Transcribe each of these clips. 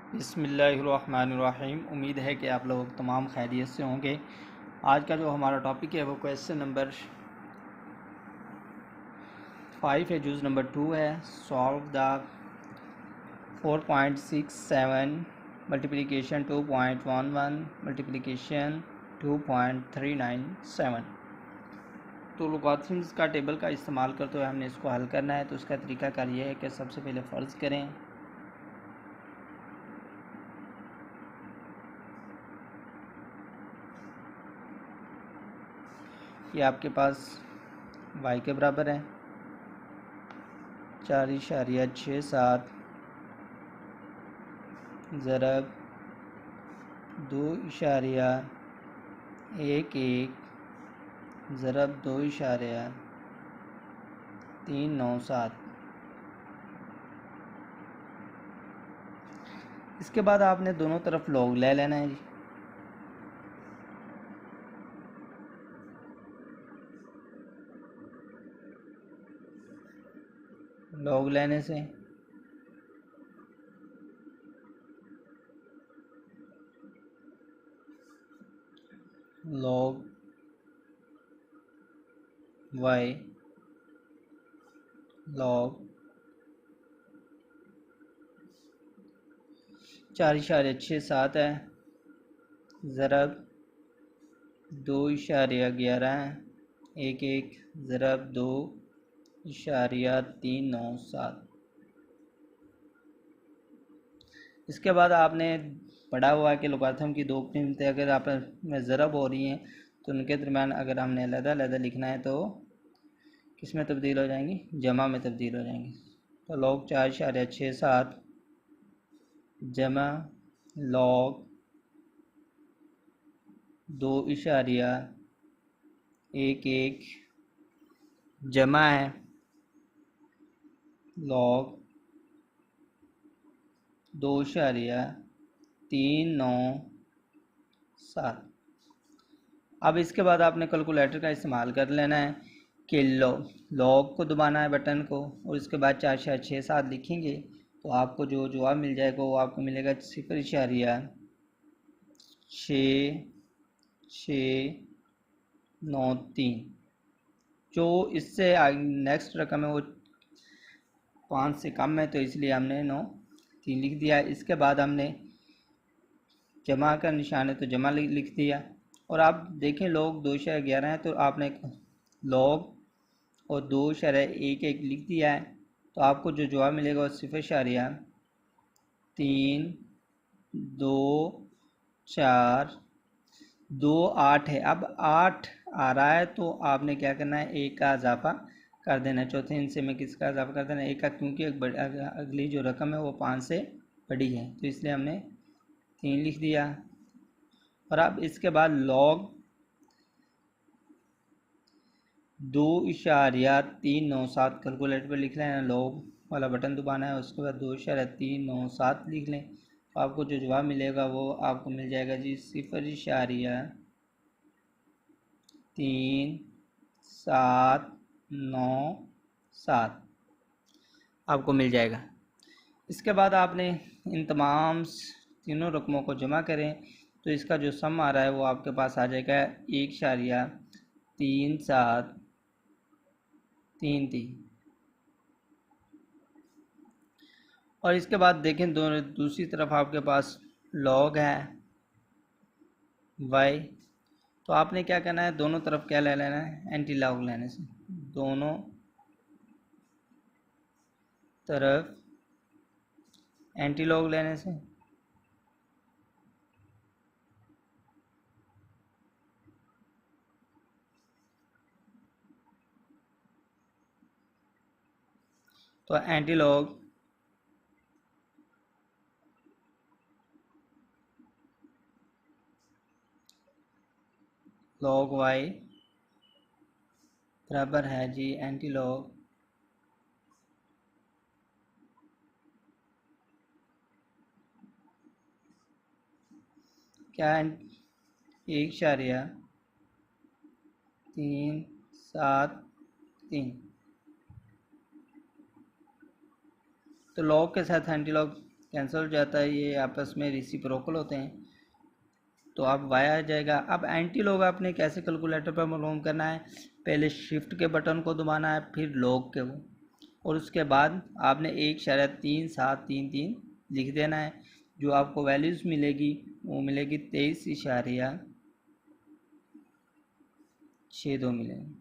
बिस्मिल्लाहिर्रहमानिर्रहीम। उम्मीद है कि आप लोग तमाम खैरियत से होंगे। आज का जो हमारा टॉपिक है वो क्वेश्चन नंबर 5 है, जूज़ नंबर 2 है। Solve the 4.67 multiplication 2.11 multiplication 2.397। तो लोगारिथम्स का टेबल का इस्तेमाल करते हुए हमने इसको हल करना है। तो उसका तरीकाकार ये है कि सबसे पहले फ़र्ज़ करें कि आपके पास y के बराबर है 4.67 ज़रब 2.11 ज़रब 2.397। इसके बाद आपने दोनों तरफ लॉग ले लेना है जी। लॉग लेने से लॉग y लॉग 4.67 है ज़रब 2.11 ज़रब 2.397। इसके बाद आपने पढ़ा हुआ है कि लोगारिथम की दो कीमतें अगर आप में ज़रब हो रही हैं तो उनके दरमियान अगर हमने अलग-अलग लिखना है तो किस में तब्दील हो जाएंगी, जमा में तब्दील हो जाएंगी। तो लॉग 4.67 जमा लॉग 2.11 जमा है लॉग 2.397। अब इसके बाद आपने कैलकुलेटर का इस्तेमाल कर लेना है कि लॉग को दबाना है बटन को और इसके बाद 4.67 लिखेंगे तो आपको जो जवाब मिल जाएगा वो आपको मिलेगा 0.6693। जो इससे नेक्स्ट रकम है वो 5 से कम है तो इसलिए हमने 93 लिख दिया। इसके बाद हमने जमा का निशान है तो जमा लिख दिया। और आप देखें लॉग 2.11 है तो आपने लॉग और 2.11 लिख दिया है तो आपको जो जवाब मिलेगा वो 0.32428 है। अब 8 आ रहा है तो आपने क्या करना है, एक का इजाफा कर देना है। चौथे हिस्से में किसका इजाफा कर देना है, एक का, क्योंकि अगली जो रकम है वो 5 से बड़ी है तो इसलिए हमने 3 लिख दिया। और अब इसके बाद लॉग 2.397 कैलकुलेटर पर लिख लेना, लॉग वाला बटन दबाना है, उसके बाद 2.397 लिख लें तो आपको जो जवाब मिलेगा वो आपको मिल जाएगा जी 0.3797 आपको मिल जाएगा। इसके बाद आपने इन तमाम तीनों रकमों को जमा करें तो इसका जो सम आ रहा है वो आपके पास आ जाएगा 1.3733। और इसके बाद देखें दूसरी तरफ आपके पास लॉग है y, तो आपने क्या करना है, दोनों तरफ क्या ले लेना है, एंटी लॉग लेने से दोनों तरफ एंटी लॉग लेने से तो एंटी लॉग लॉग y बराबर है जी एंटी लॉग क्या, 1.373। तो लॉग के साथ एंटी लॉग कैंसिल हो जाता है, ये आपस में रेसिप्रोकल होते हैं, तो अब y आ जाएगा। अब एंटी लॉग आपने कैसे कैलकुलेटर पर मालूम करना है, पहले शिफ्ट के बटन को दबाना है, फिर लॉग के वो, और उसके बाद आपने 1.3733 लिख देना है। जो आपको वैल्यूज़ मिलेगी वो मिलेगी 23.62 मिलेगी।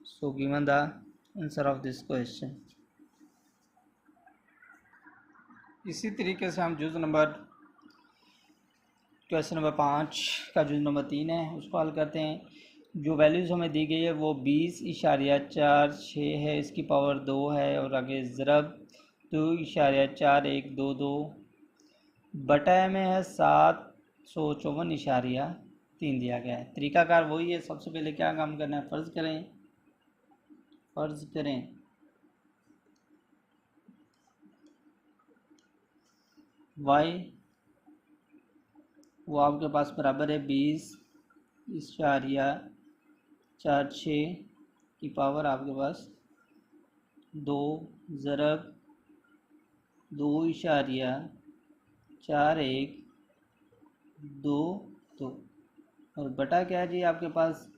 So given the answer of this question. इसी तरीके से हम क्वेश्चन नंबर 5 का जुज नंबर 3 है उसको हल करते हैं। जो वैल्यूज़ हमें दी गई है वो 20.46 है, इसकी पावर 2 है, और आगे ज़रब 2.4122 बटा में है 754.3 दिया गया है। तरीकाकार वही है। सबसे पहले क्या काम करना है, फ़र्ज़ करें y वो आपके पास बराबर है 20.46 की पावर आपके पास 2 ज़रब 2.4122 और बटा क्या है जी आपके पास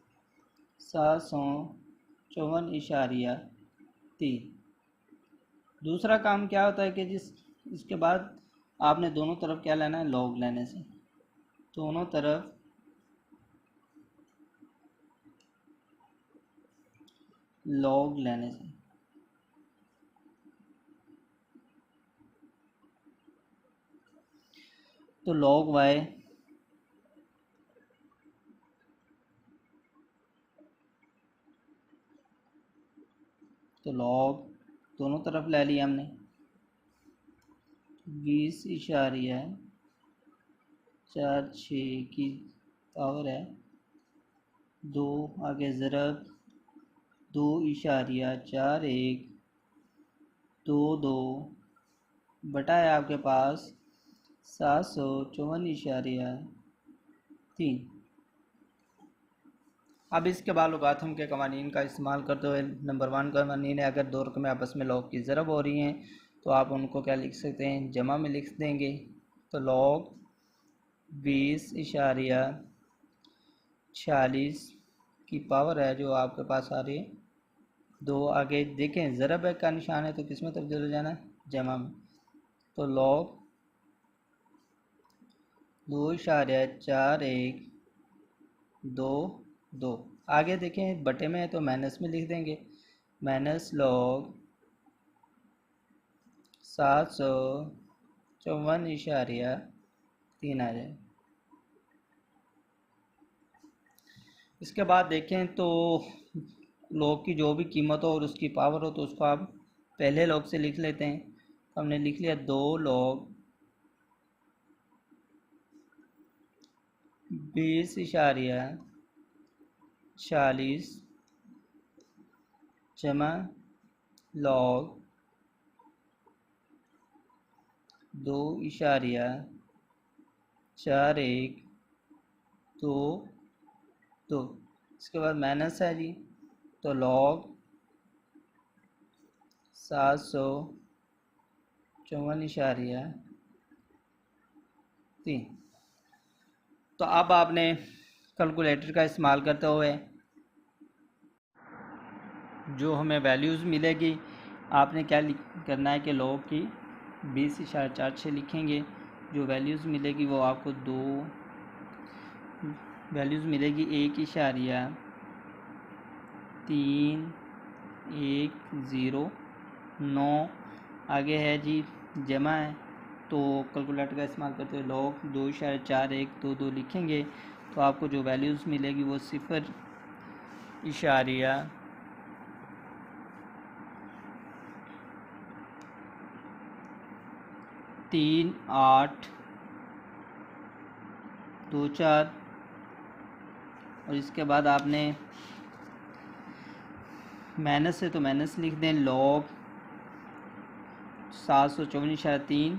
754.3। दूसरा काम क्या होता है कि इसके बाद आपने दोनों तरफ क्या लेना है, लॉग लेने से, दोनों तरफ लॉग लेने से। तो लॉग y तो लॉग दोनों तरफ ले लिया हमने, 20.46 की पावर है 2, आगे ज़रब 2.4122 बटा है आपके पास 754.3। अब इसके बालुकातम के कवानीन का इस्तेमाल करते हुए नंबर 1 कवानीन है, अगर दो रकमें आपस में लॉग की ज़रब हो रही हैं तो आप उनको क्या लिख सकते हैं, जमा में लिख देंगे। तो लॉग 20.46 की पावर है जो आपके पास आ रही है 2, आगे देखें ज़रब का निशान है तो किस में तब्दील हो जाना है, जमा में। तो लॉग 2.4122 आगे देखें बटे में है तो माइनस में लिख देंगे, माइनस लॉग 754.3 आ जाए। इसके बाद देखें तो लॉग की जो भी कीमत हो और उसकी पावर हो तो उसको आप पहले लॉग से लिख लेते हैं। तो हमने लिख लिया 2 लॉग 20.46 जमा लॉग 2.4122। इसके बाद माइनस है जी, तो लॉग 754.3। तो अब आपने कैलकुलेटर का इस्तेमाल करते हुए जो हमें वैल्यूज़ मिलेगी आपने क्या करना है कि लॉग की 20.46 लिखेंगे। जो वैल्यूज़ मिलेगी वो आपको 2 वैल्यूज़ मिलेगी 1.310 आगे है जी जमा है, तो कैलकुलेटर का इस्तेमाल करते हुए लॉग 2.4122 लिखेंगे तो आपको जो वैल्यूज़ मिलेगी वो 0.3824 और इसके बाद आपने माइनस है तो माइनस लिख दें, लॉग 754.3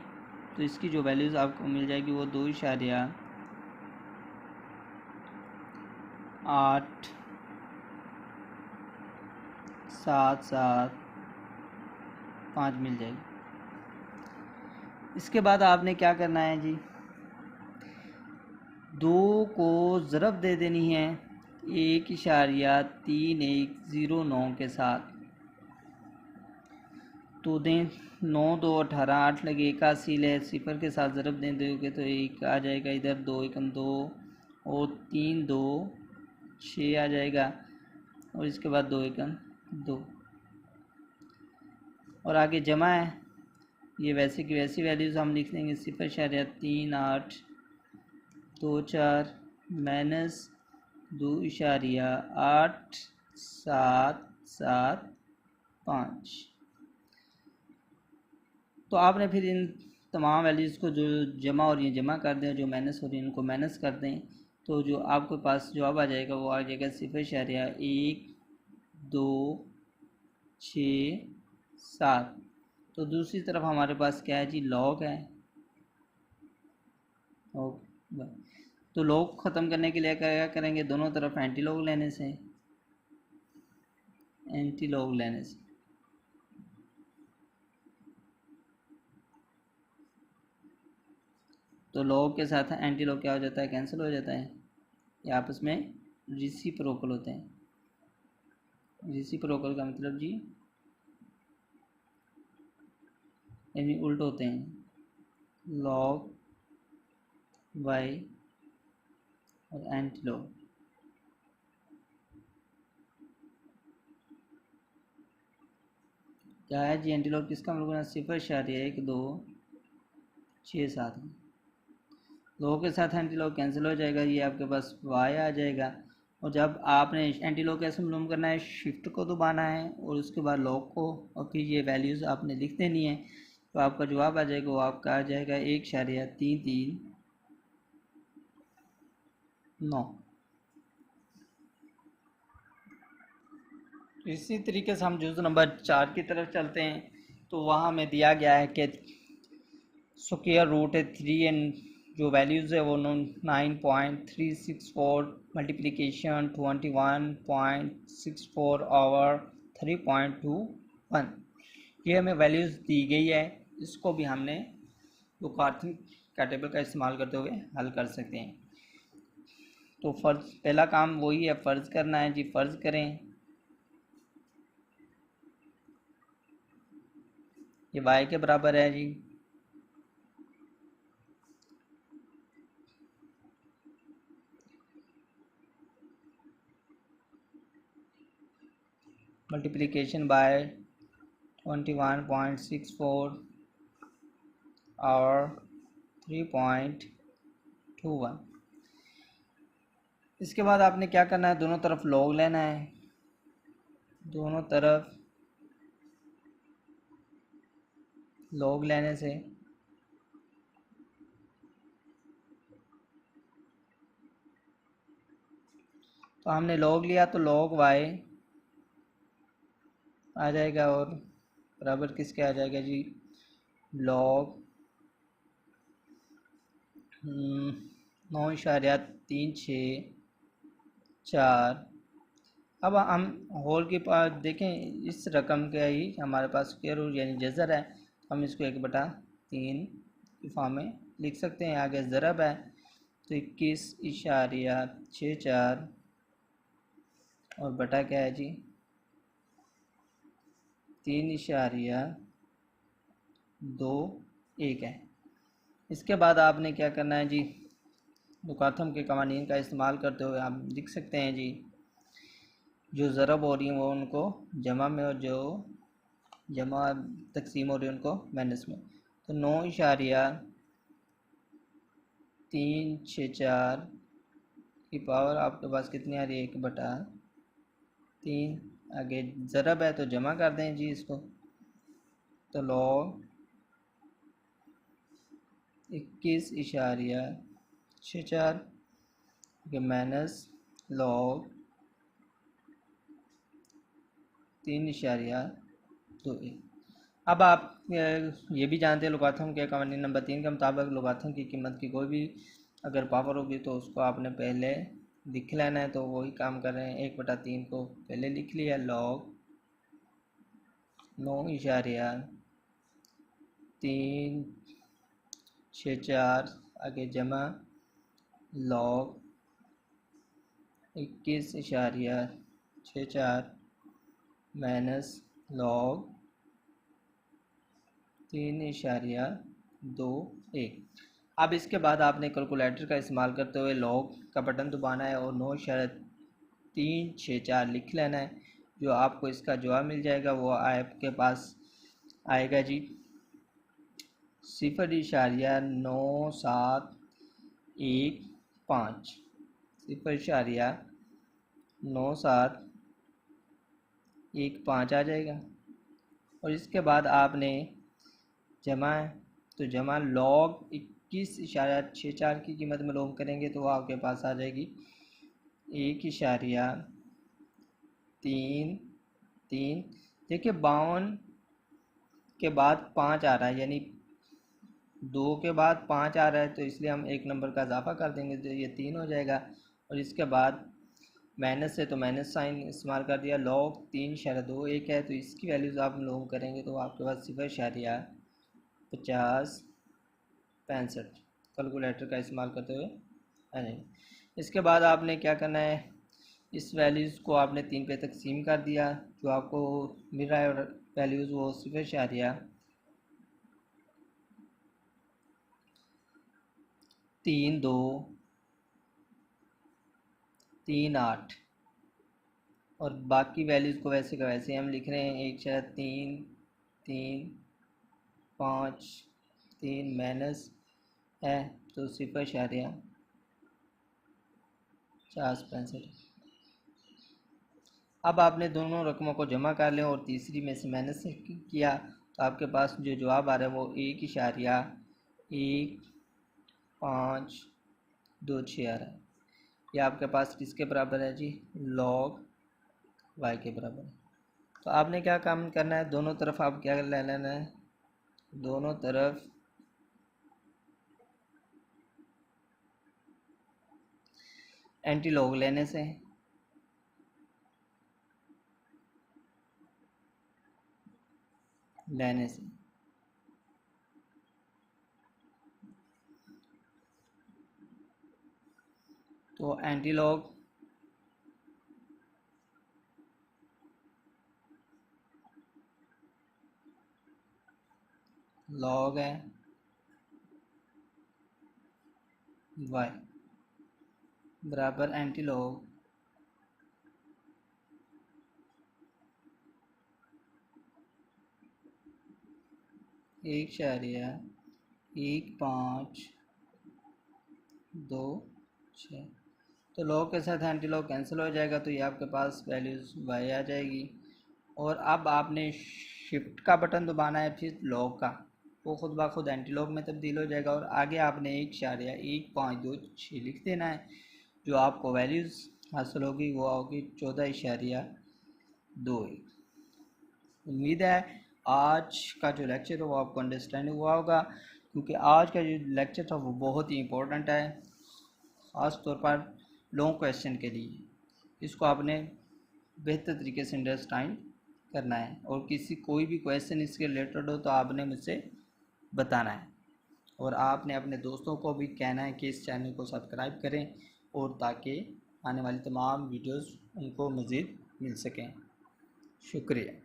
तो इसकी जो वैल्यूज़ आपको मिल जाएगी वो 2.8775 मिल जाएगी। इसके बाद आपने क्या करना है जी, 2 को ज़रब दे देनी है 1.3109 के साथ। तो दें 9 2 18 8 लगे 81 ले, सिफर के साथ ज़रब दें दोगे तो एक आ जाएगा इधर, 2 एकम 2 और 3 2 6 आ जाएगा, और इसके बाद 2 एकम 2, और आगे जमा है। ये वैसे की वैसी वैल्यूज़ हम लिख देंगे 0.3824 माइनस 2.8775। तो आपने फिर इन तमाम वैल्यूज़ को जो जमा हो रही हैं जमा कर दें, जो माइनस हो रही हैं उनको माइनस कर दें, तो जो आपके पास जवाब आ जाएगा वो आ जाएगा 0.1267। तो दूसरी तरफ हमारे पास क्या है जी, लॉग है। तो लॉग ख़त्म करने के लिए क्या करेंगे, दोनों तरफ एंटी लॉग लेने से, एंटी लॉग लेने से तो लॉग के साथ एंटी लॉग क्या हो जाता है, कैंसिल हो जाता है, ये आपस में रेसिप्रोकल होते हैं। रेसिप्रोकल का मतलब जी यानी उल्ट होते हैं, लॉग वाई और एंटी लॉग। क्या है जी एंटी लॉग, किसका मतलब 0.1267 लॉग के साथ एंटी लॉग कैंसिल हो जाएगा, ये आपके पास वाई आ जाएगा। और जब आपने एंटी लॉग कैसे मालूम करना है, शिफ्ट को दबाना है और उसके बाद लॉग को, और फिर ये वैल्यूज़ आपने लिख देनी है, तो आपका जवाब आ जाएगा, वो आपका आ जाएगा 1.3339। इसी तरीके से हम जुज़ नंबर 4 की तरफ चलते हैं। तो वहाँ हमें दिया गया है कि स्क्वायर रूट है 3 एंड जो वैल्यूज़ है वो 9.364 मल्टीप्लिकेशन 21.64 ओवर 3.21, ये हमें वैल्यूज़ दी गई है। इसको भी हमने लॉगरिथम का टेबल का इस्तेमाल करते हुए हल कर सकते हैं। तो फ़र्ज़, पहला काम वही है, फ़र्ज़ करना है जी। फ़र्ज़ करें ये y के बराबर है जी, मल्टीप्लिकेशन बाय 21.64 और 3.21। इसके बाद आपने क्या करना है, दोनों तरफ लॉग लेना है, दोनों तरफ लॉग लेने से तो हमने लॉग लिया तो लॉग वाई आ जाएगा, और बराबर किसके आ जाएगा जी, लॉग 9.364। अब हम होल के पास देखें, इस रकम का ही हमारे पास स्क्वायर रूट यानी जज़र है, हम इसको 1/3 की फॉर्म में लिख सकते हैं। आगे ज़रब है तो 21.64 और बटा क्या है जी 3.21 है। इसके बाद आपने क्या करना है जी, लॉगरिथम के कवानीन का इस्तेमाल करते हुए आप लिख सकते हैं जी, जो ज़रब हो रही है वो उनको जमा में, और जो जमा तकसीम हो रही है उनको माइनस में। तो 9.364 की पावर आपके पास कितनी आ रही है, 1/3। आगे ज़रब है तो जमा कर दें जी इसको, तो लॉग 21.64 माइनस लॉग 3.21। अब आप ये भी जानते हैं लॉगरिथम के कवानीन नंबर 3 के मुताबिक लॉगरिथम की कीमत की कोई भी अगर पावर होगी तो उसको आपने पहले लिख लेना है। तो वही काम कर रहे हैं, 1/3 को पहले लिख लिया, लॉग 9.3 6 4 आगे जमा लॉग 21.64 माइनस लॉग 3.21। अब इसके बाद आपने कैलकुलेटर का इस्तेमाल करते हुए लॉग का बटन दबाना है और 9.364 लिख लेना है। जो आपको इसका जवाब मिल जाएगा वो आपके पास आएगा जी 0.9715 0.9715 आ जाएगा। और इसके बाद आपने जमा है तो जमा लॉग 21.64 की कीमत में लॉग करेंगे तो आपके पास आ जाएगी 1.33। देखिए 52 के बाद 5 आ रहा है, यानी 2 के बाद 5 आ रहा है, तो इसलिए हम एक नंबर का इजाफा कर देंगे तो ये 3 हो जाएगा। और इसके बाद माइनस है तो माइनस साइन इस्तेमाल कर दिया। लॉग 3.21 है तो इसकी वैल्यूज़ आप लॉग करेंगे तो आपके पास 0.5065 कैलकुलेटर का इस्तेमाल करते हुए आ जाएंगे। इसके बाद आपने क्या करना है, इस वैल्यूज़ को आपने 3 पे तकसीम कर दिया। जो आपको मिल रहा है वैल्यूज़ वो 0.3238 और बाकी वैल्यूज़ को वैसे का वैसे हम लिख रहे हैं। 1.3353 माइनस है तो 0.465। अब आपने दोनों रकमों को जमा कर लें और तीसरी में से माइनस किया तो आपके पास जो जवाब आ रहा है वो 1.1526 आ रहा है। ये आपके पास किसके बराबर है जी, लॉग वाई के बराबर है। तो आपने क्या काम करना है, दोनों तरफ आप क्या ले लेना है, दोनों तरफ एंटी लॉग लेने से तो एंटी लॉग लॉग है वाई बराबर एंटी लॉग एक इशारिया 1526। तो लॉग के साथ एंटी लॉग कैंसिल हो जाएगा तो ये आपके पास वैल्यूज़ वाई आ जाएगी। और अब आपने शिफ्ट का बटन दबाना है फिर लॉग का, वो खुद ब खुद एंटी लॉग में तब्दील हो जाएगा और आगे आपने 1.1526 लिख देना है। जो आपको वैल्यूज़ हासिल होगी वो होगी 14.21। उम्मीद है आज का जो लेक्चर है वो आपको अंडरस्टैंड हुआ होगा, क्योंकि आज का जो लेक्चर था वो बहुत ही इम्पोर्टेंट है, ख़ास तौर पर लॉन्ग क्वेश्चन के लिए। इसको आपने बेहतर तरीके से अंडरस्टैंड करना है और किसी कोई भी क्वेश्चन इसके रिलेटेड हो तो आपने मुझसे बताना है। और आपने अपने दोस्तों को भी कहना है कि इस चैनल को सब्सक्राइब करें और ताकि आने वाली तमाम वीडियोस उनको मज़ीद मिल सकें। शुक्रिया।